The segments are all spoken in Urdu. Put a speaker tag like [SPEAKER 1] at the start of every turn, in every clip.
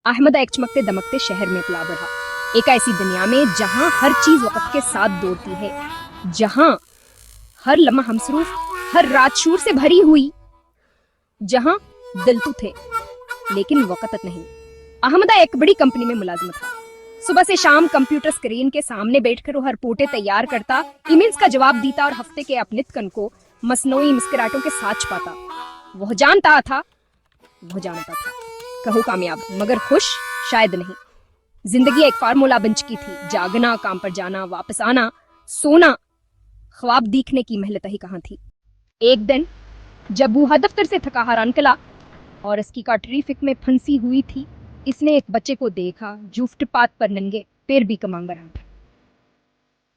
[SPEAKER 1] احمد ایک چمکتے دمکتے شہر میں پلا بڑھا، ایک ایسی دنیا میں جہاں ہر چیز وقت کے ساتھ دوڑتی ہے، جہاں ہر لمحہ مصروف، ہر رات شور سے بھری ہوئی، جہاں دل تو تھے لیکن وقت نہیں۔ احمد ایک بڑی کمپنی میں ملازم تھا۔ صبح سے شام کمپیوٹر سکرین کے سامنے بیٹھ کر وہ ہر رپورٹیں تیار کرتا، ای میلز کا جواب دیتا اور ہفتے کے اپنے کن کو مصنوعی مسکراہٹوں کے ساتھ چھپاتا۔ وہ جانتا تھا کہو کامیاب مگر خوش شاید نہیں۔ زندگی ایک فارمولا بن چکی تھی، جاگنا، کام پر جانا، واپس آنا، سونا، خواب دیکھنے کی مہلت ہی کہاں تھی۔ ایک دن جب وہ دفتر سے تھکا ہارا نکلا اور اس کی کار ٹریفک میں پھنسی ہوئی تھی، اس نے ایک بچے کو دیکھا جو فٹ پاتھ پر ننگے پیر بھی کمانگ رہا تھا۔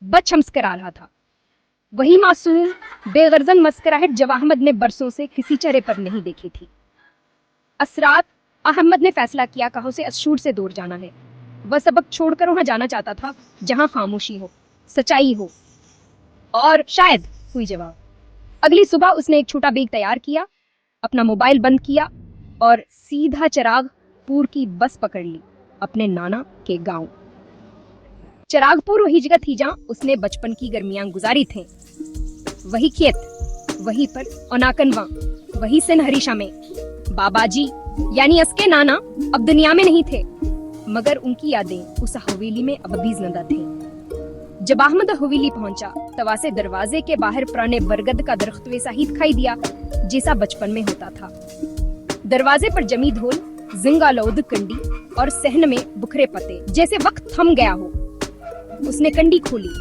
[SPEAKER 1] بچہ مسکرا رہا تھا، وہی معصوم بے غرض مسکراہٹ جو احمد نے برسوں سے کسی چہرے پر نہیں دیکھی تھی۔ اسرات احمد نے فیصلہ کیا کہ اسے اس شور سے دور جانا ہے۔ وہ سبق چھوڑ کر وہاں جانا چاہتا تھا جہاں خاموشی ہو، سچائی ہو اور شاید ہوئی جواب۔ اگلی صبح اس نے ایک چھوٹا بیگ تیار کیا، اپنا موبائل بند کیا اور سیدھا چراغ پور کی بس پکڑ لی، اپنے نانا کے گاؤں۔ چراغ پور وہی جگہ تھی جہاں اس نے بچپن کی گرمیاں گزاری تھیں، وہی کھیت، وہی پر اوناکنواں، وہی سن ہریشا میں۔ بابا جی یعنی اس کے نانا اب دنیا میں نہیں تھے، مگر ان کی یادیں اس حویلی میں اب بھی زندہ تھیں۔ جب احمد حویلی پہنچا تو واسے دروازے کے باہر پرانے برگد کا درخت ویسا ہی دکھائی دیا جیسا بچپن میں ہوتا تھا۔ دروازے پر جمی دھول، زنگالود کنڈی اور صحن میں بکھرے پتے، جیسے وقت تھم گیا ہو۔ اس نے کنڈی کھولی،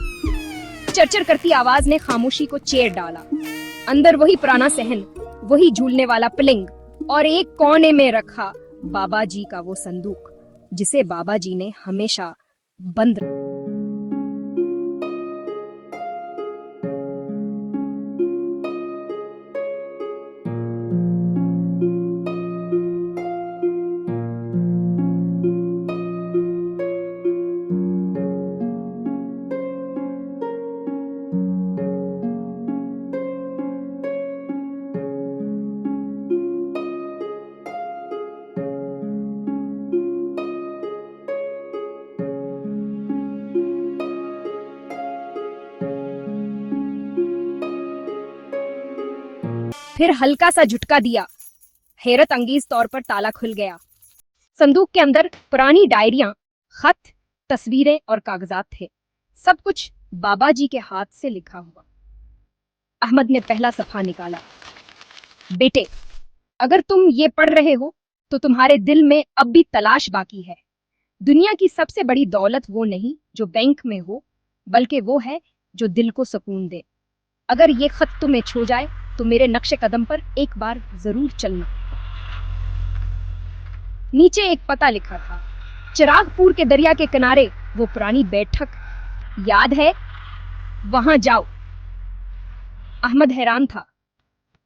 [SPEAKER 1] چرچر کرتی آواز نے خاموشی کو چیر ڈالا۔ اندر وہی پرانا صحن، وہی جھولنے والا پلنگ اور ایک کونے میں رکھا بابا جی کا وہ صندوق جسے بابا جی نے ہمیشہ بند رکھا۔ پھر ہلکا سا جھٹکا دیا، حیرت انگیز طور پر تالا کھل گیا۔ صندوق کے اندر پرانی ڈائریاں، خط، تصویریں اور کاغذات تھے، سب کچھ بابا جی کے ہاتھ سے لکھا ہوا۔ احمد نے پہلا صفحہ نکالا۔ بیٹے، اگر تم یہ پڑھ رہے ہو تو تمہارے دل میں اب بھی تلاش باقی ہے۔ دنیا کی سب سے بڑی دولت وہ نہیں جو بینک میں ہو، بلکہ وہ ہے جو دل کو سکون دے۔ اگر یہ خط تمہیں چھو جائے تو میرے نقش قدم پر ایک بار ضرور چلنا۔ نیچے ایک پتہ لکھا تھا، چراغ پور کے دریا کے کنارے وہ پرانی بیٹھک، یاد ہے؟ وہاں جاؤ۔ احمد حیران تھا،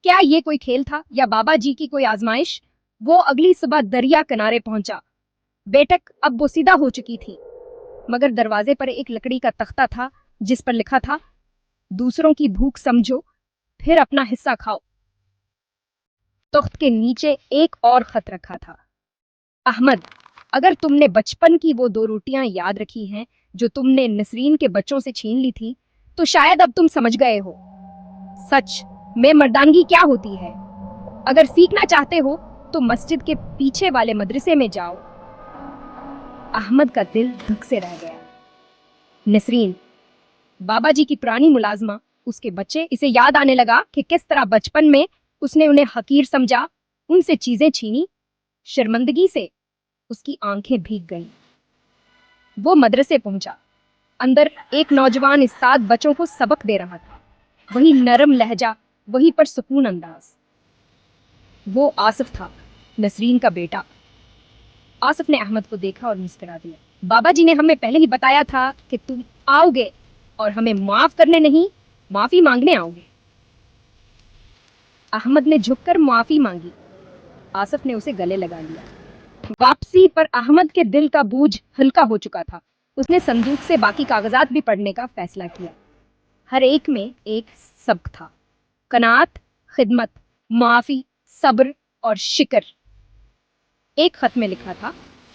[SPEAKER 1] کیا یہ کوئی کھیل تھا یا بابا جی کی کوئی آزمائش؟ وہ اگلی صبح دریا کنارے پہنچا۔ بیٹھک اب بوسیدہ ہو چکی تھی، مگر دروازے پر ایک لکڑی کا تختہ تھا جس پر لکھا تھا، دوسروں کی بھوک سمجھو پھر اپنا حصہ کھاؤ۔ تخت کے نیچے ایک اور خط رکھا تھا، احمد، اگر تم نے بچپن کی وہ 2 روٹیاں یاد رکھی ہیں جو تم نے نسرین کے بچوں سے چھین لی تھی، تو شاید اب تم سمجھ گئے ہو سچ میں مردانگی کیا ہوتی ہے۔ اگر سیکھنا چاہتے ہو تو مسجد کے پیچھے والے مدرسے میں جاؤ۔ احمد کا دل دھک سے رہ گیا۔ نسرین، بابا جی کی پرانی ملازمہ، اس کے بچے، اسے یاد آنے لگا کہ کس طرح بچپن میں اس نے انہیں حقیر سمجھا، ان سے چیزیں چھینی۔ شرمندگی سے اس کی آنکھیں بھیگ گئیں۔ وہ مدرسے پہنچا، اندر ایک نوجوان استاد بچوں کو سبق دے رہا تھا، وہی نرم لہجہ، وہی پر سکون انداز۔ وہ آصف تھا، نسرین کا بیٹا۔ آصف نے احمد کو دیکھا اور مسکرا دیا۔ بابا جی نے ہمیں پہلے ہی بتایا تھا کہ تم آؤ گے اور ہمیں معاف کرنے نہیں، معافی مانگنے آؤ گے۔ احمد نے جھک کر معافی مانگی۔ آصف نے اسے گلے لگا لیا۔ واپسی پر احمد کے دل کا بوجھ ہلکا ہو چکا تھا۔ اس نے صندوق سے باقی کاغذات بھی پڑھنے کا فیصلہ کیا۔ ہر ایک میں ایک سبق تھا، قناعت، خدمت، معافی، صبر اور شکر۔ ایک خط میں لکھا تھا،